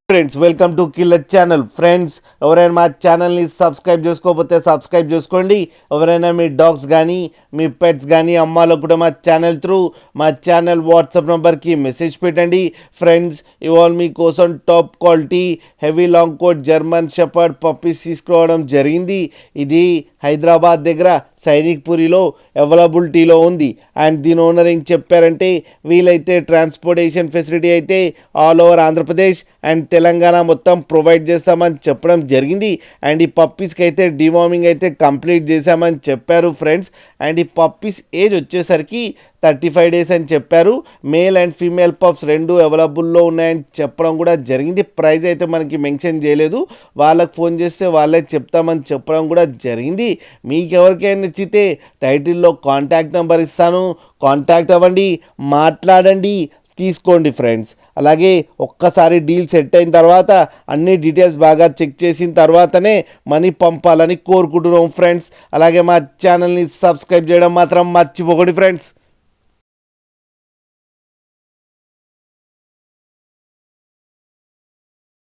Friends welcome to killer channel. Friends ఎవరైనా మా ఛానల్ని సబ్స్క్రైబ్ చేసుకోకపోతే సబ్స్క్రైబ్ చేసుకోండి. ఎవరైనా మీ డాగ్స్ కానీ మీ పెట్స్ కానీ అమ్మాలో కూడా మా ఛానల్ త్రూ మా ఛానల్ వాట్సాప్ నెంబర్కి మెసేజ్ పెట్టండి. ఫ్రెండ్స్ ఇవాళ మీకోసం top quality heavy long coat German shepherd puppies తీసుకురావడం జరిగింది. ఇది హైదరాబాద్ దగ్గర సైనిక్పురిలో అవైలబిలిటీలో ఉంది. అండ్ దీని ఓనర్ ఏం చెప్పారంటే వీలైతే ట్రాన్స్పోర్టేషన్ ఫెసిలిటీ అయితే all over Andhra Pradesh and Telangana మొత్తం ప్రొవైడ్ చేస్తామని చెప్పడం జరిగింది. అండ్ ఈ పప్పీస్కి అయితే డివార్మింగ్ అయితే కంప్లీట్ చేశామని చెప్పారు ఫ్రెండ్స్. అండ్ ఈ పప్పీస్ ఏజ్ వచ్చేసరికి 35 days అని చెప్పారు. మేల్ అండ్ ఫీమేల్ పప్స్ రెండు అవైలబుల్లో ఉన్నాయని చెప్పడం కూడా జరిగింది. ప్రైస్ అయితే మనకి మెన్షన్ చేయలేదు, వాళ్ళకి ఫోన్ చేస్తే వాళ్ళే చెప్తామని చెప్పడం కూడా జరిగింది. మీకు ఎవరికైనా నచ్చితే టైటిల్లో కాంటాక్ట్ నెంబర్ ఇస్తాను, కాంటాక్ట్ అవ్వండి, మాట్లాడండి, తీసుకోండి ఫ్రెండ్స్. అలాగే ఒక్కసారి డీల్ సెట్ అయిన తర్వాత అన్ని డీటెయిల్స్ బాగా చెక్ చేసిన తర్వాతనే మనీ పంపాలని కోరుకుంటున్నాం ఫ్రెండ్స్. అలాగే మా ఛానల్ని సబ్స్క్రైబ్ చేయడం మాత్రం మర్చిపోకండి ఫ్రెండ్స్.